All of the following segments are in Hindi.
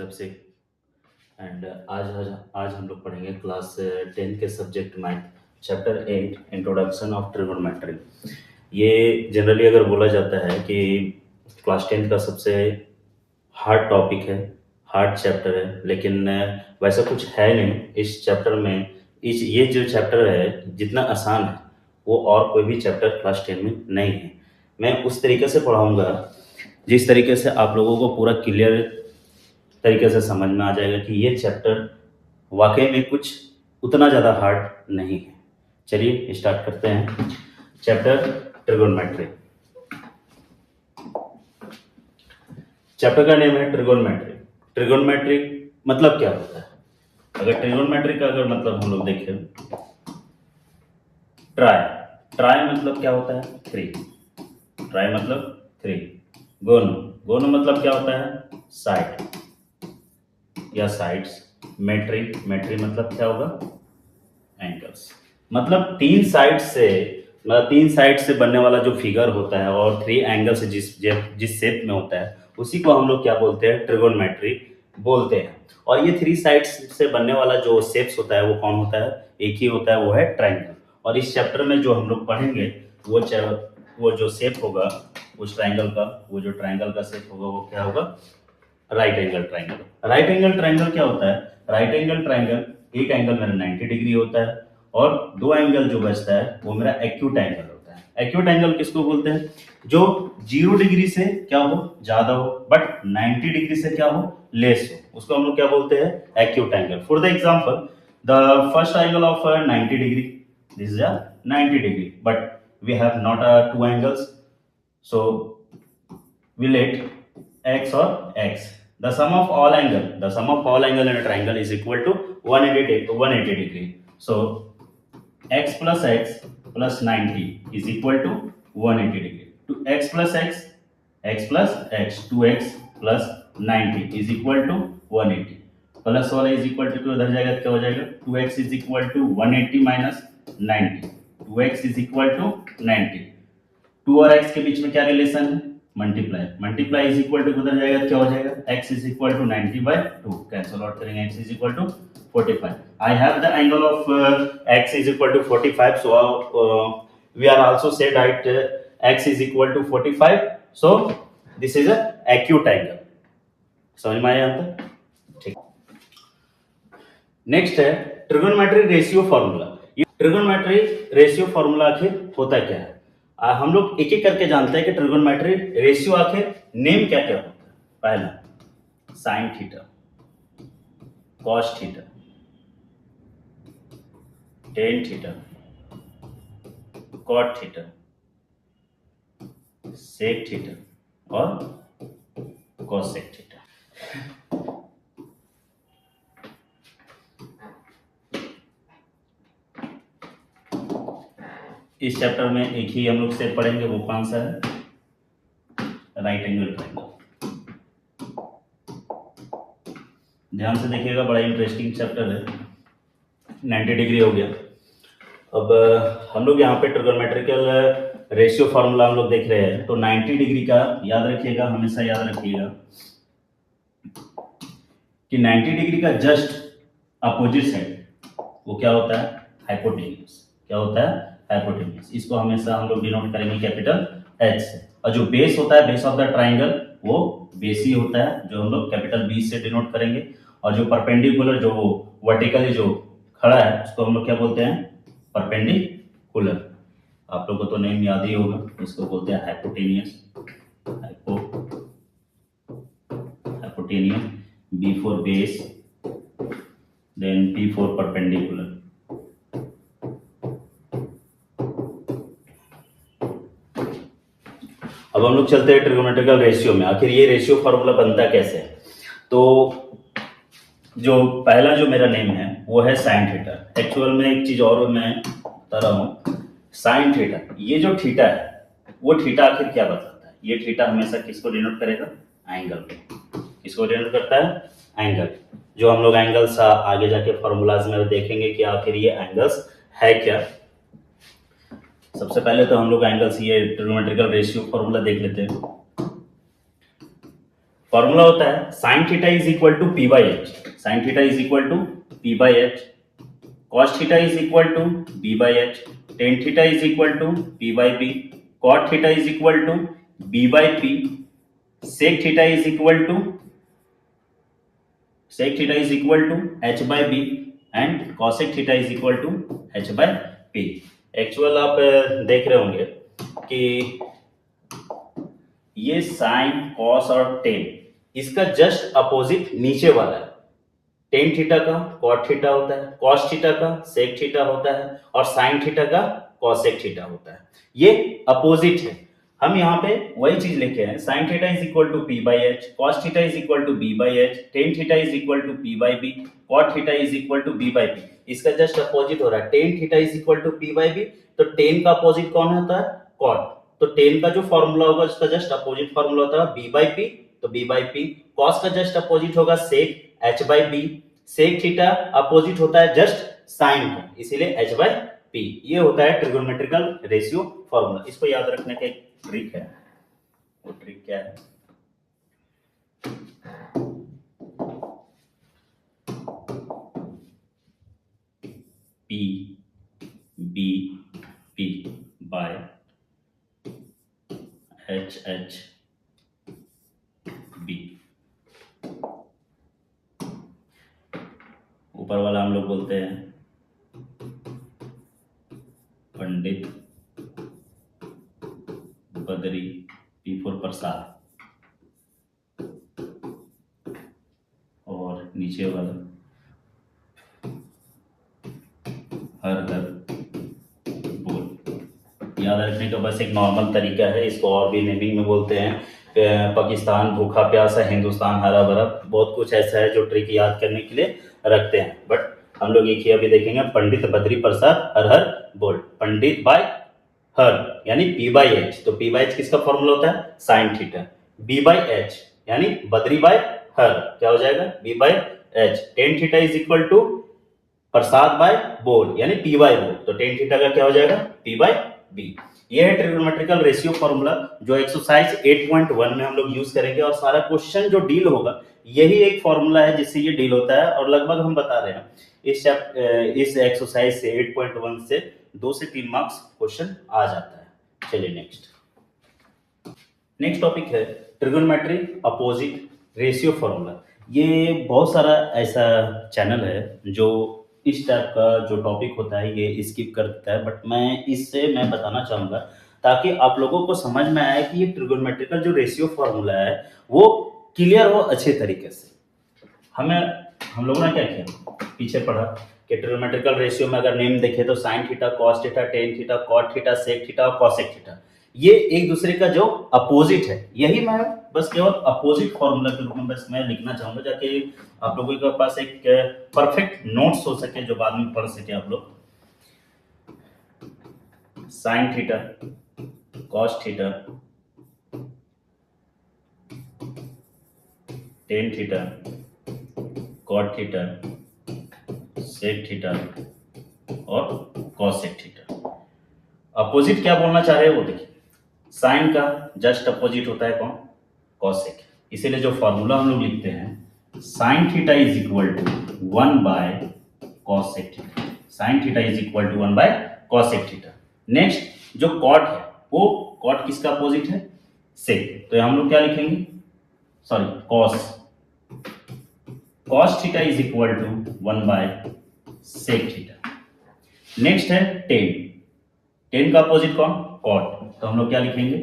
से एंड आज हम लोग पढ़ेंगे क्लास 10 के subject math chapter 8 introduction of trigonometry. ये जनरली अगर बोला जाता है कि क्लास 10 का सबसे हार्ड टॉपिक है, हार्ड चैप्टर है, लेकिन वैसा कुछ है नहीं इस चैप्टर में। इस ये जो चैप्टर है जितना आसान है वो और कोई भी चैप्टर क्लास 10 में नहीं है। मैं उस तरीके से पढ़ाऊंगा जिस तरीके से आप लोगों को पूरा क्लियर तरीके से समझ में आ जाएगा कि ये चैप्टर वाकई में कुछ उतना ज़्यादा हार्ड नहीं है। चलिए स्टार्ट करते हैं चैप्टर ट्रिगोनोमेट्री। चैप्टर का नेम है ट्रिगोनोमेट्री। ट्रिगोनोमेट्री मतलब क्या होता है? अगर ट्रिगोनोमेट्री का अगर मतलब हम लोग देखें, ट्राई ट्राई मतलब क्या होता है? थ्री। ट्राई मतलब थ्री। गोनो गोनो मतलब क्या होता है? साइड या साइड्स। मेट्री मेट्री मतलब क्या होगा? एंगल्स। मतलब तीन साइड से बनने वाला जो फिगर होता है और थ्री एंगल से जिस शेप में होता है उसी को हम लोग क्या बोलते हैं? ट्रिगोनोमेट्री बोलते हैं। और ये थ्री साइड्स से बनने वाला जो शेप्स होता है वो कौन होता है? एक ही होता है, वो है ट्राइंगल। और इस चैप्टर में जो हम लोग पढ़ेंगे वो जो शेप होगा उस ट्राइंगल का, वो जो ट्राइंगल का शेप होगा वो क्या होगा? Right angle triangle. Right angle triangle क्या होता है? राइट एंगल ट्राइंगल, एक एंगल मेरा 90 डिग्री होता है और दो एंगल जो बचता है वो मेरा एक्यूट एंगल होता है। एक्यूट एंगल किसको बोलते हैं? जो 0 डिग्री से क्या हो? ज्यादा हो, बट 90 डिग्री से क्या हो? लेस हो, उसको हम लोग क्या बोलते हैं? Acute angle. For the example, the first angle of 90 degree, this is a 90 degree, but we have not two angles, so we let x or x. The sum of all angle in a triangle is equal to 180 degree. So x plus x plus 90 is equal to 180 degree. To x plus x, x plus x, 2x plus 90 is equal to 180. Plus वाला इज इक्वल टू उधर जाएगा, क्या हो जाएगा? 2x is equal to 180 minus 90। 2x is equal to 90। 2 और x के बीच में क्या रिलेशन है? Multiply. Multiply is equal to उधर जाएगा, क्या हो जाएगा? x is equal to 90 by 2। Cancel out करेंगे, x is equal to 45। I have the angle of x is equal to 45, so we are also said that x is equal to 45, so this is a acute angle. समझ में आया यहां तक? ठीक। नेक्स्ट है ट्रिगोनोमेट्री रेशियो फार्मूला। ये ट्रिगोनोमेट्री रेशियो फार्मूला आखिर होता क्या है? हम लोग एक एक करके जानते हैं कि ट्रिगोनोमेट्री रेशियो आखिर नेम क्या क्या होता है। पहला sine theta, cos theta, tan theta, cot theta, sec theta और कॉसेक थीटा। इस चैप्टर में एक ही हम लोग से पढ़ेंगे, वो कौन सा है? Right angle triangle. ध्यान से देखिएगा, बड़ा इंटरेस्टिंग चैप्टर है। 90 डिग्री हो गया। अब हम लोग यहाँ पे ट्रिगोनोमेट्रिकल रेशियो फार्मूला हम लोग देख रहे हैं, तो 90 डिग्री का याद रखिएगा, हमेशा याद रखिएगा कि 90 डिग्री का जस्ट अपोजिट साइड वो क्या होता है? हाइपोटेन्यूज। क्या होता है? हाइपोटेन्यूज। इसको हमेशा हम लोग डिनोट करेंगे कैपिटल H से। और जो बेस होता है, बेस ऑफ द ट्राइंगल, वो बेस ही होता है, जो हम लोग कैपिटल B से डिनोट करेंगे। और जो परपेंडिकुलर, जो वर्टिकली जो खड़ा है, उसको हम लोग क्या बोलते हैं? परपेंडिकुलर। आप लोगों को तो नेम याद ही होगा, इसको बोलते हैं hypotenuse. Hypotenuse, B for base, then P for perpendicular. अब हम लोग चलते हैं ट्रिगोनोमेट्रिकल रेशियो में। आखिर ये रेशियो फार्मूला बनता कैसे है? तो जो पहला जो मेरा नेम है वो है साइन थीटा। एक्चुअल में एक चीज और मैं बता रहा हूँ, साइन थीटा। ये जो थीटा है वो थीटा आखिर क्या बताता है? ये थीटा हमेशा किसको डिनोट करेगा? एंगल को। किसको डिनोट करता है? एंगल। जो हम लोग एंगल्स आगे जाके फॉर्मूलाज में देखेंगे कि आखिर ये एंगल्स है क्या। सबसे पहले तो हम लोग एंगल्स, ये ट्रिगोनोमेट्रिकल रेशियो फार्मूला देख लेते हैं। फॉर्मूला होता है sine theta is equal to P by H, sine theta is equal to P by H, cos theta is equal to B by H, tan theta is equal to P by B, cot theta is equal to B by P, sec theta is equal to h by b and cosec theta is equal to h by p। Actual आप देख रहे होंगे कि ये साइन कॉस और टेन इसका जस्ट अपोजिट नीचे वाला है। टेन थीटा का कॉट थीटा होता है, कॉस थीटा का सेक थीटा होता है और साइन थीटा का कॉसेक थीटा होता है। ये अपोजिट है। हम यहाँ पे वही चीज लेके आए, sine theta is equal to P by H, cos theta is equal to B by H, tan theta is equal to P by B, cot theta is equal to B by B. इसका जस्ट अपोजिट हो रहा है, tan theta is equal to P by B, तो टेन का अपोजिट कौन होता है? कॉट। तो टेन का जो फॉर्मूला होगा उसका जस्ट अपोजिट फॉर्मूला होता है बी बाई पी, तो बी बाई पी। कॉस का जस्ट अपोजिट होगा sec, h by b. Sec theta opposite होता है जस्ट साइन का, इसीलिए एच बाई पी। ये होता है ट्रिगोनोमेट्रिकल रेशियो फॉर्मूला। इसको याद रखने का एक ट्रिक है, वो ट्रिक क्या है? P B P by H H B. ऊपर वाला हम लोग बोलते हैं पंडित बदरी, पी फॉर प्रसाद, और नीचे वाला हर हर बोल। याद रखने का बस एक नॉर्मल तरीका है, इसको और भी नेमिंग में बोलते हैं पाकिस्तान भूखा प्यासा, हिंदुस्तान हरा भरा, बहुत कुछ ऐसा है जो ट्रिक याद करने के लिए रखते हैं। बट हम लोग एक ही अभी देखेंगे, पंडित बद्री प्रसाद हर हर बोल। पंडित बाय हर यानी पी बाई एच, तो पी बाई एच किसका फॉर्मूला होता है? Sine theta. B by H यानी बद्री बाय हर, क्या हो जाएगा? B by H. Tan theta is equal to Prasad by बोल यानी पी बाई बोल, तो टेन थीटा का क्या हो जाएगा? P by B. ये है ट्रिगोनोमेट्रिकल रेशियो फॉर्मूला जो एक्सरसाइज 8.1 में हम लोग यूज करेंगे, और सारा क्वेश्चन जो डील होगा यही एक फॉर्मूला है जिससे ये डील होता है। और लगभग हम बता रहे हैं इस एक्सरसाइज से 8.1 से 2 से 3 मार्क्स क्वेश्चन आ जाता है। चलिए नेक्स्ट टॉपिक है ट्रिगोनोमेट्री अपोजिट रेशियो फॉर्मूला। ये बहुत सारा ऐसा चैनल है जो इस टाइप का जो टॉपिक होता है ये स्किप कर देता है, बट मैं बताना चाहूँगा ताकि आप लोगों को समझ में आए कि ये ट्रिगोनोमेट्रिकल जो रेशियो फॉर्मूला है वो क्लियर हो अच्छे तरीके से। हम लोगों ने क्या किया, पीछे पढ़ा कि ट्रिगोनोमेट्रिकल रेशियो में अगर नेम देखें तो sine theta, cos theta, tan theta, cot theta, sec theta और कॉसेक थीटा, ये एक दूसरे का जो अपोजिट है, यही मैं बस केवल अपोजिट फॉर्मूला के रूप में बस मैं लिखना चाहूंगा, ताकि आप लोगों के पास एक परफेक्ट नोट्स हो सके जो बाद में पढ़ सके आप लोग। Sine theta, cos theta, tan theta, cot theta, sec theta और कॉसेक थीटा। अपोजिट क्या बोलना चाह रहे हैं वो देखिए। साइन का जस्ट अपोजिट होता है कौन? कॉसेक। इसीलिए जो फॉर्मूला हम लोग लिखते हैं sine theta is equal to 1 by cosec theta. Sine theta is equal to 1 by cosec theta. Next जो कॉट है, वो कॉट किसका अपोजिट है? सेक। तो हम लोग क्या लिखेंगे? Sorry, cos. Cos theta is equal to 1 by sec theta. Next है टेन। टेन का अपोजिट कौन? कॉट। तो हम लोग क्या लिखेंगे?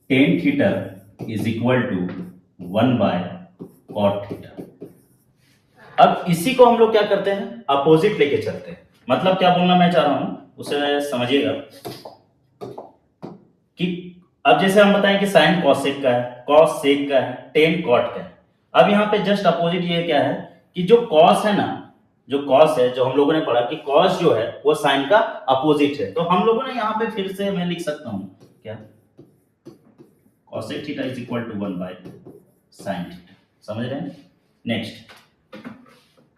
Tan theta is equal to 1 by cot theta. अब इसी को हम लोग क्या करते हैं? अपोजिट लेके चलते हैं। मतलब क्या बोलना मैं चाह रहा हूं उसे समझिएगा कि अब जैसे हम बताएं कि साइन कॉसेक का है, कॉस सेक का है, टेन कॉट का है। अब यहाँ पे जस्ट अपोजिट ये क्या है कि जो कॉस है ना, जो कॉस है, जो हम लोगों ने पढ़ा कि कॉस जो है वो साइन का अपोजिट है, तो हम लोगों ने यहाँ पे फिर से मैं लिख सकता हूं क्या? Cosec theta is equal to 1 by sine theta. समझ रहे हैं? नेक्स्ट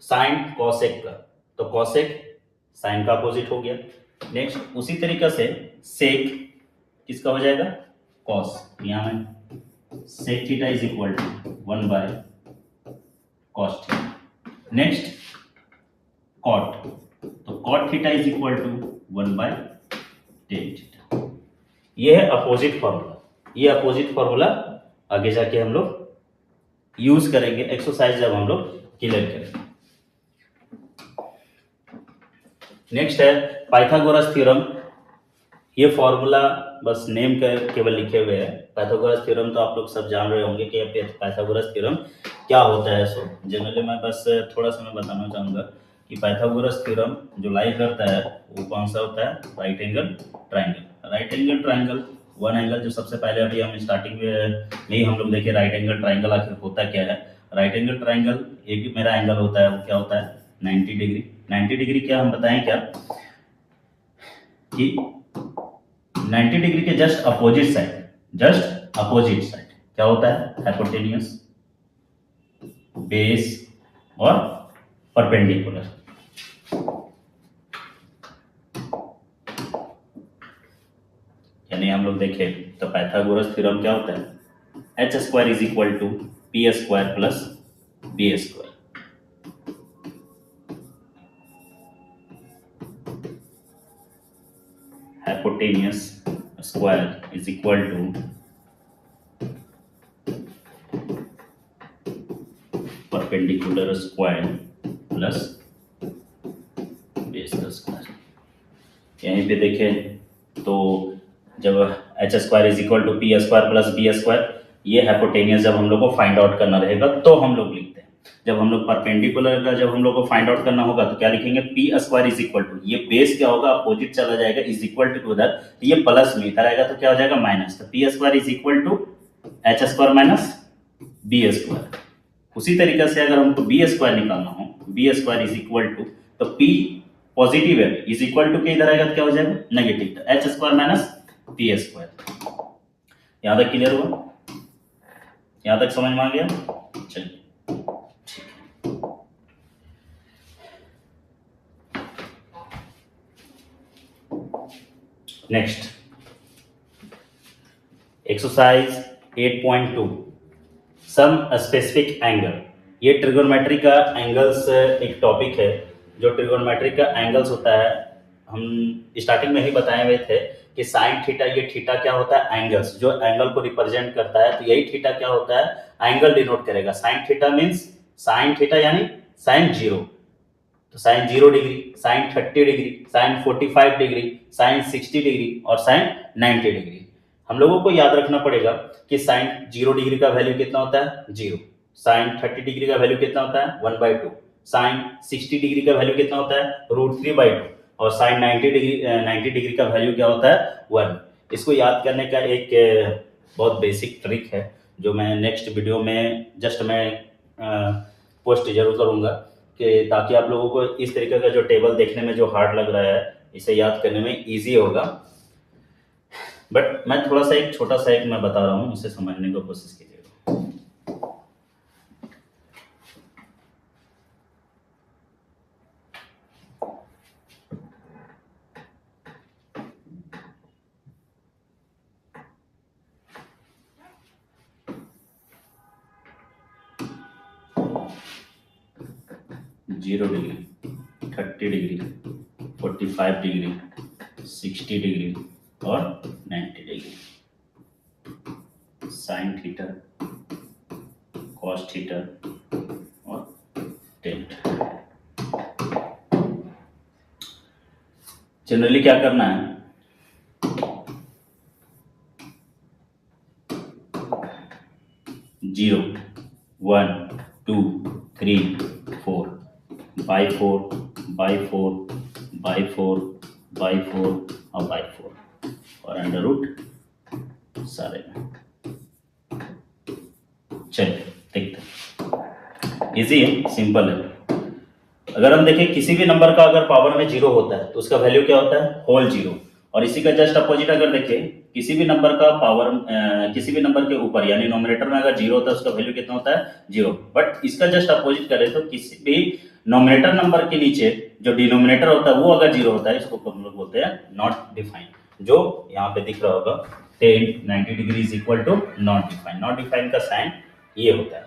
साइन कॉसेक का, तो कॉसेक साइन का अपोजिट हो गया। नेक्स्ट उसी तरीके से सेक किसका हो जाएगा? कॉस। यहाँ मैं sec theta is equal to 1 by cos theta। Next cot, तो cot theta is equal to 1 by tan theta. ये है अपोजिट फॉर्मूला। ये अपोजिट फॉर्मूला आगे जाके हम लोग यूज करेंगे एक्सरसाइज जब हम लोग क्लियर करेंगे। नेक्स्ट है पाइथागोरस थ्योरम। ये फॉर्मूला बस नेम का केवल लिखे हुए हैं। पाइथागोरस थ्योरम तो आप लोग सब जान रहे होंगे कि पाइथागोरस थ्योरम क्या होता है। सो जनरली मैं बस थोड़ा सा मैं बताना चाहूँगा कि पाइथागोरस थ्योरम जो लाई करता है वो कौन सा होता है, right angle triangle. Right angle triangle one angle जो सबसे पहले अभी हम स्टार्टिंग में ही हम लोग देखे राइट एंगल ट्राइंगल आखिर होता क्या है। राइट एंगल ट्राइंगल एक मेरा एंगल होता है, वो क्या होता है 90 डिग्री। 90 डिग्री क्या हम बताएं क्या कि 90 डिग्री के जस्ट अपोजिट साइड क्या होता है, हाइपोटेन्यूस, बेस और परपेंडिकुलर। यानी हम लोग देखें तो पाइथागोरस थ्योरम क्या होता है, H square is equal to P square plus B square. Hypotenuse square is equal to perpendicular square plus base का स्क्वायर। यहीं पे देखें तो जब H square is equal to P square plus B square, ये हाइपोटेन्यूस जब हम लोग को फाइंड आउट करना रहेगा तो हम लोग लिखते हैं। जब हम लोग परपेंडिकुलर का जब हम लोग को फाइंड आउट करना होगा तो क्या लिखेंगे, P square is equal to, ये बेस क्या होगा अपोजिट चला जाएगा, इज इक्वल टू उधर, तो ये प्लस में इधर आएगा तो क्या हो जाएगा माइनस। तो P square is equal to H square minus B square. उसी तरीके से अगर हमको बी स्क्वायर निकालना हो, B square is equal to, तो पी पॉजिटिव है, इज इक्वल टू के इधर आएगा तो क्या हो जाएगा नेगेटिव, तो H square minus P square. यहां तक क्लियर हुआ, यहां तक समझ में आ गया। चलिए next exercise 8.2 some specific angle. ये ट्रिगोनोमेट्री का एंगल्स एक टॉपिक है। जो ट्रिगोनोमेट्री का एंगल्स होता है, हम स्टार्टिंग में ही बताए हुए थे कि साइन थीटा, ये थीटा क्या होता है एंगल्स, जो एंगल को रिप्रेजेंट करता है, तो यही थीटा क्या होता है एंगल डिनोट करेगा। Sine theta means sine theta यानी साइन 0, तो sine 0 degree, sine 30 degree, sine 45 degree, sine 60 degree और साइन 90 डिग्री। हम लोगों को याद रखना पड़ेगा कि साइन 0 डिग्री का वैल्यू कितना होता है 0, साइन 30 डिग्री का वैल्यू कितना होता है 1/2, साइन 60 डिग्री का वैल्यू कितना होता है √3/2 और साइन 90 डिग्री का वैल्यू क्या होता है 1। इसको याद करने का एक बहुत बेसिक ट्रिक है जो मैं नेक्स्ट वीडियो में जस्ट मैं पोस्ट जरूर करूंगा कि ताकि आप लोगों को इस तरीके का जो टेबल देखने में जो हार्ड लग रहा है इसे याद करने में इजी होगा। बट मैं थोड़ा सा एक छोटा सा एक मैं बता रहा हूँ, उसे समझने की कोशिश कीजिएगा। Zero degree, 30 degree, 45 degree, 60 degree और 90 degree, sign theta, cos theta और टेन। जनरली क्या करना है, zero, 1, 2, 3, 4, by 4, by 4, by 4, by 4 और बाई 4 और अंडर रूट सारे में। चलिए देखते हैं, इजी है, सिंपल है। अगर हम देखें किसी भी नंबर का अगर पावर में 0 होता है तो उसका वैल्यू क्या होता है होल 0, और इसी का जस्ट अपोजिट अगर देखें किसी भी नंबर का पावर किसी भी नंबर के ऊपर यानी नोमिनेटर में अगर 0 होता है उसका वैल्यू कितना होता है 0। बट इसका जस्ट अपोजिट करें तो किसी भी नोमिनेटर नंबर के नीचे जो डिनोमिनेटर होता है वो अगर 0 होता है, इसको हम लोग बोलते हैं नॉट डिफाइंड, जो यहाँ पे दिख रहा होगा tan 90 degree is equal to not define. Not define का साइन ये होता है।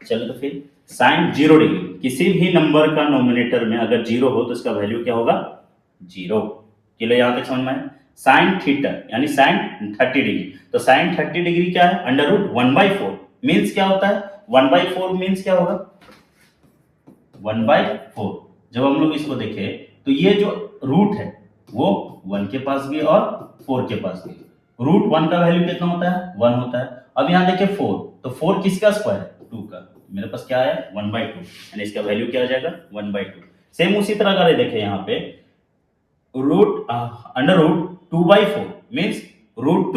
चलो तो फिर साइन 0 डिग्री, किसी भी नंबर का नोमिनेटर में अगर 0 हो तो इसका वैल्यू क्या होगा 0। चलो यहाँ तक समझ में आया। साइन थीटा यानी साइन 30 डिग्री, तो साइन 30 डिग्री क्या है अंडर रूट 1/4 मीन्स क्या होता है 1/4 मीन्स क्या होगा 1/4। जब हम लोग इसको देखें तो ये जो रूट है वो 1 के पास भी और 4 के पास भी। रूट 1 का वैल्यू कितना होता है 1 होता है। अब यहाँ देखिए 4, तो 4 किसका स्क्वायर है 2 का, मेरे पास क्या है 1/2 यानी इसका वैल्यू क्या हो जाएगा 1/2। सेम उसी तरह अगर देखें यहाँ पे root under root 2/4 means root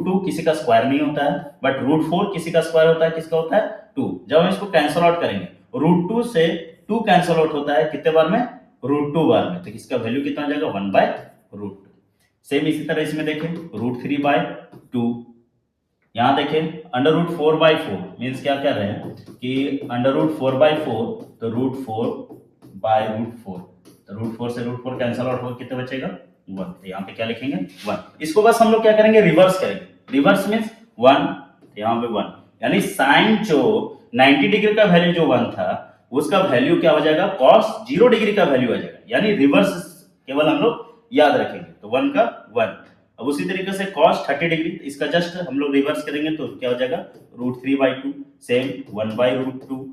two किसी का स्क्वायर नहीं होता है, बट रूट 4 किसी का स्क्वायर होता है। किसका होता है 2। जब हम इसको कैंसल आउट करेंगे रूट 2 से 2 कैंसल आउट होता है कितने बार में रूट 2 बार में, तो इसका वैल्यू कितना हो जाएगा 1/√2। सेम इसी तरह इसमें देखें रूट 3/2। यहाँ देखें अंडर रूट 4/4 मीन्स क्या कर रहे हैं कि अंडर रूट 4/4 तो रूट 4/√4, तो रूट 4 से रूट 4 कैंसल आउट हो कितने बचेगा 1, तो यहाँ पे क्या लिखेंगे 1। इसको बस हम लोग क्या करेंगे रिवर्स करेंगे। रिवर्स मीन्स 1, तो यहाँ पे 1 यानी साइन जो 90 डिग्री का वैल्यू जो 1 था उसका वैल्यू क्या हो जाएगा cos 0 डिग्री का वैल्यू आ जाएगा, यानी रिवर्स केवल हम लोग याद रखेंगे तो 1 का 1। अब उसी तरीके से cos 30 डिग्री इसका जस्ट हम लोग रिवर्स करेंगे तो क्या हो जाएगा रूट 3/2, सेम 1/√2,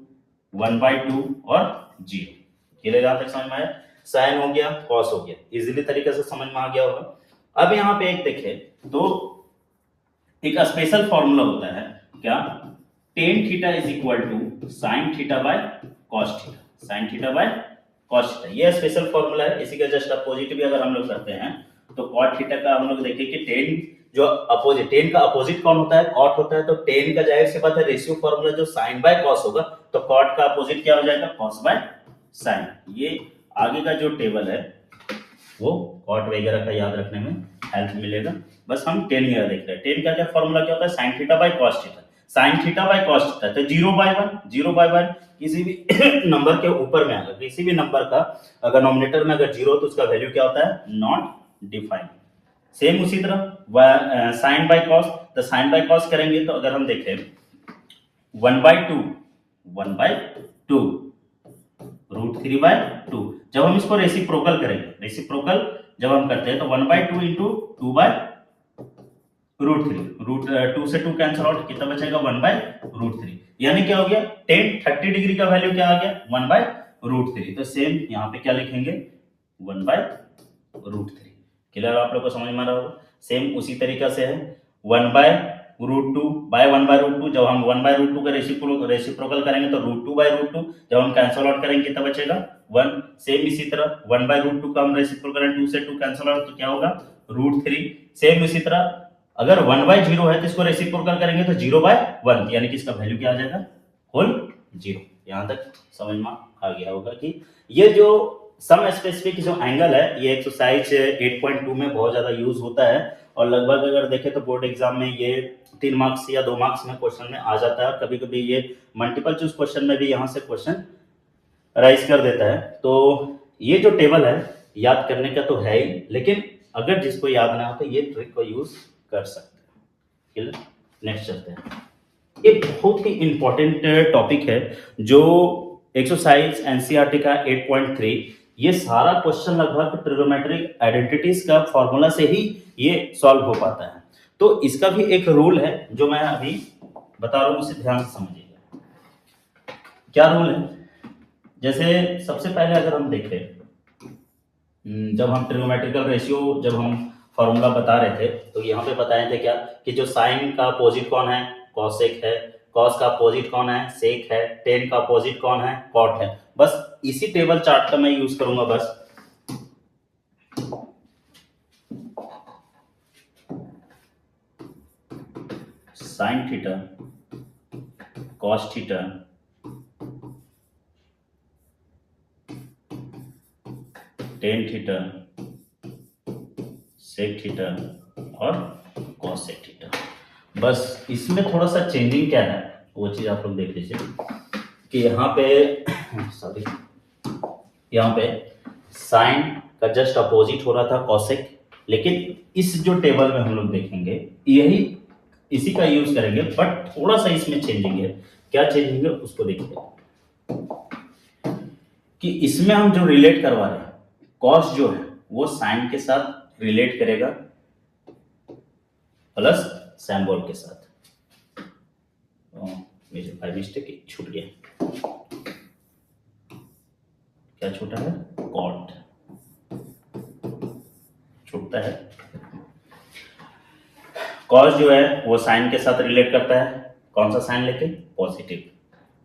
1/2 और 0। क्लियर यहाँ तक समझ में आया। साइन हो गया cos हो गया, इजीली तरीके से समझ में आ गया होगा। अब यहाँ पे एक देखें तो एक स्पेशल फॉर्मूला होता है क्या tan theta is equal to sine theta by cos theta, sine theta by cos theta, ये स्पेशल फॉर्मूला है। इसी का जस्ट अपोजिट भी अगर हम लोग करते हैं तो cot थीटा का हम लोग देखें कि tan जो अपोजिट, tan का अपोजिट कौन होता है cot होता है, तो tan का जाहिर सी बात है रेशियो फॉर्मूला जो sin बाय cos होगा, तो cot का अपोजिट क्या हो जाएगा cos बाय sin। ये आगे का जो टेबल है वो cot वगैरह का याद रखने में हेल्प मिलेगा। बस हम tan यहाँ देख रहे हैं। tan का क्या फॉर्मूला क्या होता है sin theta by cos theta, sin theta by cos theta, तो 0/1 किसी भी नंबर के ऊपर में अगर किसी भी नंबर का अगर नोमिनेटर में अगर 0 तो उसका वैल्यू क्या होता है नॉट डिफाइंड। सेम उसी तरह sin बाय cos, तो sin बाय cos करेंगे तो अगर हम देखें 1/2 रूट 3/2। जब हम इसको रेसिप्रोकल करेंगे, रेसिप्रोकल जब हम करते हैं तो 1/2 इंटू 2/√3, रूट 2 से 2 कैंसल आउट कितना बचेगा 1/√3, यानी क्या हो गया tan 30 डिग्री का वैल्यू क्या आ गया 1/√3। तो सेम यहाँ पे क्या लिखेंगे 1/√3। क्लियर आप लोग को समझ में आ रहा होगा। सेम उसी तरीका से है 1/√2 बाय 1/√2, जब हम 1/√2 का रेसिप्रोकल करेंगे तो √2/√2, जब हम कैंसल आउट करेंगे कितना बचेगा 1। सेम इसी तरह 1/√2 का हम रेसिप्रोकल करें 2 से 2 कैंसल आउट तो क्या होगा √3। सेम इसी तरह अगर 1/0 है तो इसको रेसिप्रोकल करेंगे तो 0/1, यानी कि इसका वैल्यू क्या आ जाएगा होल 0। यहाँ तक समझ में आ गया होगा कि ये जो सम स्पेसिफिक जो एंगल है ये एक्सरसाइज 8.2 में बहुत ज्यादा यूज होता है, और लगभग अगर देखें तो बोर्ड एग्जाम में ये 3 मार्क्स या 2 मार्क्स में क्वेश्चन में आ जाता है। कभी कभी ये मल्टीपल चूज क्वेश्चन में भी यहाँ से क्वेश्चन राइज कर देता है। तो ये जो टेबल है याद करने का तो है ही, लेकिन अगर जिसको याद ना हो तो ये ट्रिक को यूज कर सकते हैं। नेक्स्ट चलते हैं। ये बहुत ही इंपॉर्टेंट टॉपिक है जो एक्सरसाइज एनसीईआरटी का 8.3, ये सारा क्वेश्चन लगभग ट्रिग्नोमेट्रिक आइडेंटिटीज का फॉर्मूला से ही ये सॉल्व हो पाता है। तो इसका भी एक रूल है जो मैं अभी बता रहा हूं, उसे ध्यान से समझिएगा। क्या रूल है, जैसे सबसे पहले अगर हम देखें जब हम ट्रिग्नोमेट्रिकल रेशियो जब हम फॉर्मूला बता रहे थे तो यहाँ पे बताए थे क्या कि जो साइन का अपोजिट कौन है कॉसेक है, कॉस का अपोजिट कौन है सेक है, टेन का अपोजिट कौन है कॉट है। बस इसी टेबल चार्ट का मैं यूज करूंगा। बस sine theta cos theta tan theta sec theta और कॉस सेक थीटा। बस इसमें थोड़ा सा चेंजिंग क्या है वो चीज आप लोग देख लीजिए कि यहाँ पे यहाँ पे साइन का जस्ट अपोजिट हो रहा था कॉसेक, लेकिन इस जो टेबल में हम लोग देखेंगे यही इसी का यूज करेंगे, बट थोड़ा सा इसमें चेंजिंग है। क्या चेंजिंग है उसको देखिए कि इसमें हम जो रिलेट करवा रहे हैं, कॉस जो है वो साइन के साथ रिलेट करेगा प्लस सिंबल के साथ। मेरे बाय मिस्टेक छूट गया, क्या छूटा है, कॉट छूटता है। कॉस जो है वो साइन के साथ रिलेट करता है, कौन सा साइन लेके, पॉजिटिव।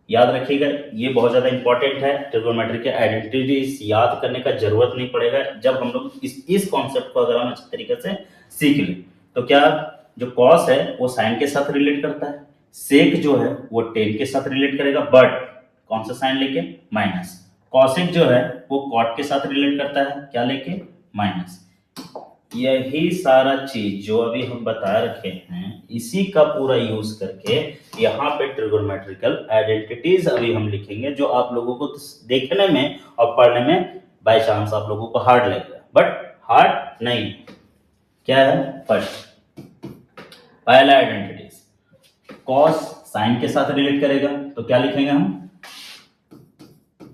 याद रखिएगा ये बहुत ज्यादा इंपॉर्टेंट है, ट्रिगोनोमेट्री के आइडेंटिटीज याद करने का जरूरत नहीं पड़ेगा जब हम लोग इस कॉन्सेप्ट को अगर हम अच्छे तरीके से सीख लें। तो क्या जो कॉस है वो साइन के साथ रिलेट करता है, सेक जो है वो टेन के साथ रिलेट करेगा, बट कौन सा साइन लेके, माइनस। कॉसेक जो है वो कॉट के साथ रिलेट करता है, क्या लेके, माइनस। यही सारा चीज जो अभी हम बता रखे हैं इसी का पूरा यूज करके यहाँ पे ट्रिगोनोमेट्रिकल आइडेंटिटीज अभी हम लिखेंगे, जो आप लोगों को देखने में और पढ़ने में बाय चांस आप लोगों को हार्ड लगेगा, बट हार्ड नहीं। क्या है, फर्स्ट पहला आइडेंटिटीज, कॉस साइन के साथ रिलेट करेगा, तो क्या लिखेंगे हम,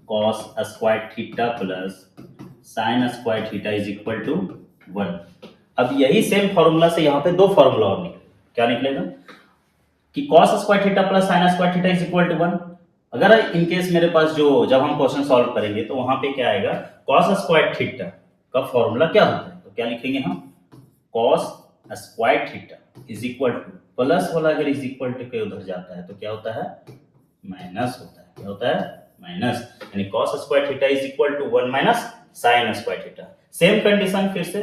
cos square theta plus sine square theta is equal to 1। अब यही सेम फॉर्मूला से यहाँ पे दो फॉर्मूला और निकले, क्या निकलेगा कि cos square theta plus sine square theta is equal to 1। अगर इन केस मेरे पास जो जब हम क्वेश्चन सॉल्व करेंगे तो वहां पे क्या आएगा, cos स्क्वायर थीटा का फॉर्मूला क्या होता है, तो क्या लिखेंगे हम, cos square theta is equal to, plus वाला अगर इज इक्वल टू के उधर जाता है तो क्या होता है, माइनस होता है। क्या होता है, माइनस, यानी cos square theta is equal to 1 minus sine square theta. Same condition फिर से,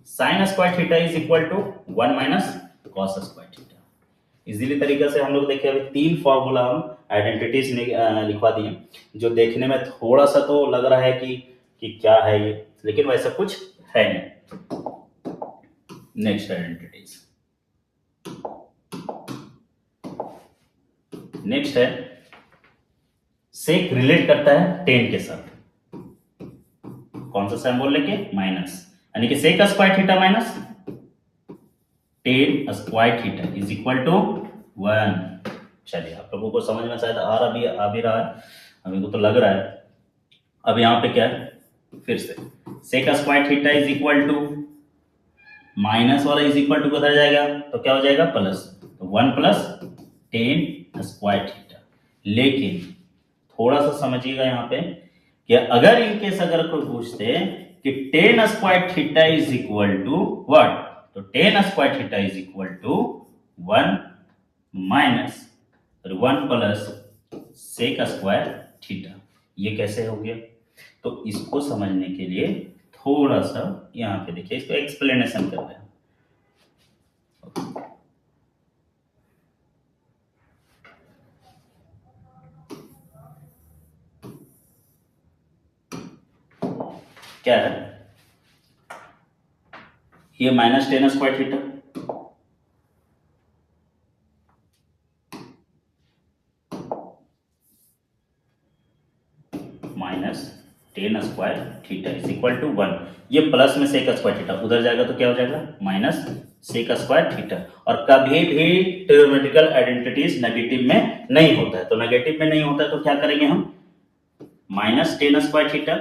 sine square theta is equal to 1 minus cos square theta. Easily तरीके से हम लोग देखें, अभी तीन फॉर्मूला हम आइडेंटिटीज लिखवा दिए, जो देखने में थोड़ा सा तो लग रहा है कि क्या है ये, लेकिन वैसा कुछ है नहीं। नेक्स्ट आइडेंटिटीज, नेक्स्ट है सेक रिलेट करता है टेन के साथ, कौन सा सिंबल लेके, माइनस, यानी कि sec square theta minus tan square theta is equal to 1। चलिए आप लोगों को समझ में शायद आ भी रहा है, हमें को तो लग रहा है। अब यहाँ पे क्या है, फिर से sec square theta is equal to, minus वाला इज इक्वल टू किधर जाएगा, तो क्या हो जाएगा, प्लस, तो 1 प्लस टेन स्क्वायर थीटा। लेकिन थोड़ा सा समझिएगा यहाँ पे कि अगर इनकेस अगर कोई पूछते कि tan square theta is equal to what, तो tan square theta is equal to 1 minus 1 plus sec square theta. ये कैसे हो गया, तो इसको समझने के लिए थोड़ा सा यहाँ पे देखिए, इसको एक्सप्लेनेशन कर रहे हैं। क्या है ये, minus tan square theta minus tan square theta is equal to 1। ये प्लस में सेक स्क्वायर थीटा उधर जाएगा तो क्या हो जाएगा, माइनस सेक स्क्वायर थीटा। और कभी भी ट्रिगोनोमेट्रिकल आइडेंटिटीज नेगेटिव में नहीं होता है, तो नेगेटिव में नहीं होता है तो क्या करेंगे हम, minus tan square theta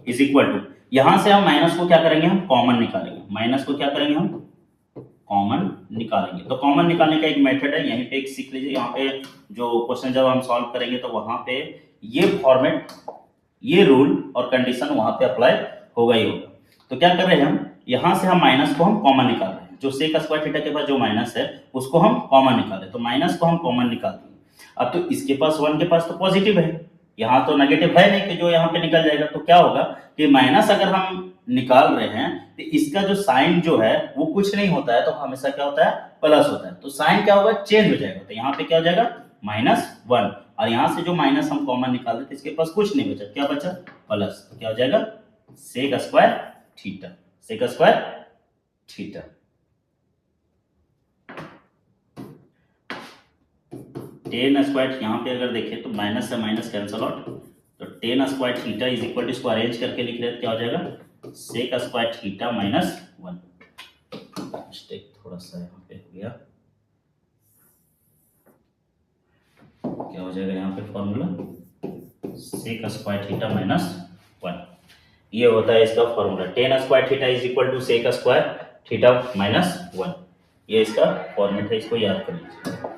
is equal to, यहां से हम माइनस को क्या करेंगे, हम कॉमन निकालेंगे, माइनस को क्या करेंगे, हम कॉमन निकालेंगे। तो कॉमन निकालने का एक मेथड है, यहीं पे एक सीख लीजिए। यहाँ पे जो क्वेश्चन जब हम सॉल्व करेंगे तो वहां पे ये फॉर्मेट, ये रूल और कंडीशन वहां पे अप्लाई होगा ही होगा। तो क्या कर रहे हैं हम, यहां से हम माइनस को हम कॉमन निकाल रहे हैं, जो सेक स्क्वायर थीटा के पास जो माइनस है उसको हम कॉमन निकाले, तो माइनस को हम कॉमन निकाल देंगे। अब तो इसके पास 1 के पास तो पॉजिटिव है, यहाँ तो नेगेटिव है नहीं कि जो यहाँ पे निकल जाएगा। तो क्या होगा कि माइनस अगर हम निकाल रहे हैं तो इसका जो साइन जो है वो कुछ नहीं होता है, तो हमेशा क्या होता है, प्लस होता है। तो साइन क्या होगा, चेंज हो जाएगा, तो यहाँ पे क्या हो जाएगा, -1। और यहाँ से जो माइनस हम कॉमन निकाल देते इसके पास कुछ नहीं बचा, क्या बचा, प्लस, तो क्या हो जाएगा, sec square theta, sec square theta. Tan square, यहाँ पे अगर देखें तो माइनस से माइनस कैंसल आउट, तो tan square theta is equal to, इसको अरेंज करके लिख रहे हैं, क्या हो जाएगा, sec square theta minus 1। Mistake थोड़ा सा यहाँ पे हो गया, क्या हो जाएगा यहाँ पे formula sec square theta minus 1। ये होता है इसका formula, tan square theta is equal to sec square theta minus 1। ये इसका फॉर्मेट है, इसको याद कर लीजिए।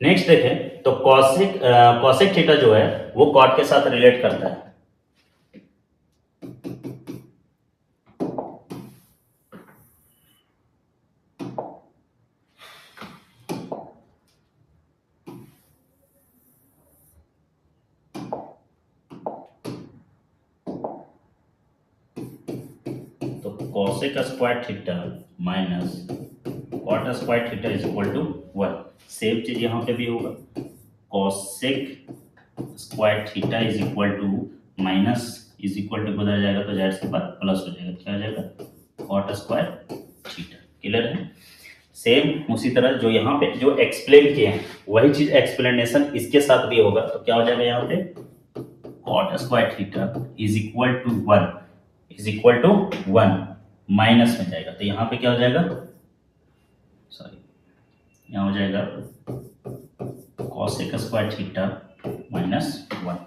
नेक्स्ट देखें तो कॉसेक थीटा जो है वो कॉट के साथ रिलेट करता है। तो cosec square theta minus cot square theta is equal to 1। Same चीज यहाँ पे भी होगा, cosec square theta is equal to minus is equal to बदल जाएगा तो जाहिर सी बात प्लस हो जाएगा, क्या हो जाएगा कॉट स्क्वायर थीटा। क्लियर है? सेम उसी तरह जो यहाँ पे जो एक्सप्लेन किए हैं वही चीज एक्सप्लेनेशन इसके साथ भी होगा, तो क्या हो जाएगा यहाँ पे cot square theta is equal to 1 minus में जाएगा, तो यहाँ पे क्या हो जाएगा, सॉरी यहाँ हो जाएगा कॉसेक स्क्वायर थीटा माइनस 1।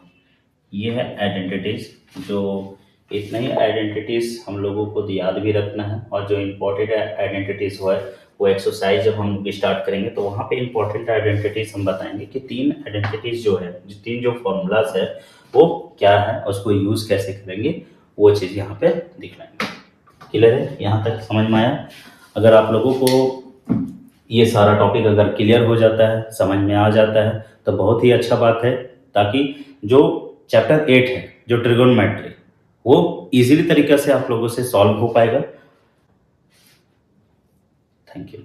ये है आइडेंटिटीज, जो इतना ही आइडेंटिटीज हम लोगों को याद भी रखना है, और जो इम्पोर्टेंट आइडेंटिटीज है वो एक्सरसाइज जब हम स्टार्ट करेंगे तो वहाँ पे इम्पोर्टेंट आइडेंटिटीज हम बताएंगे कि 3 आइडेंटिटीज जो है, 3 जो फॉर्मूलाज है वो क्या है, उसको यूज कैसे करेंगे, वो चीज़ यहाँ पे दिखलाएंगे। क्लियर है? यहाँ तक समझ में आया? अगर आप लोगों को ये सारा टॉपिक अगर क्लियर हो जाता है, समझ में आ जाता है, तो बहुत ही अच्छा बात है, ताकि जो चैप्टर 8 है जो ट्रिगोनोमेट्री वो इजीली तरीके से आप लोगों से सॉल्व हो पाएगा। Thank you.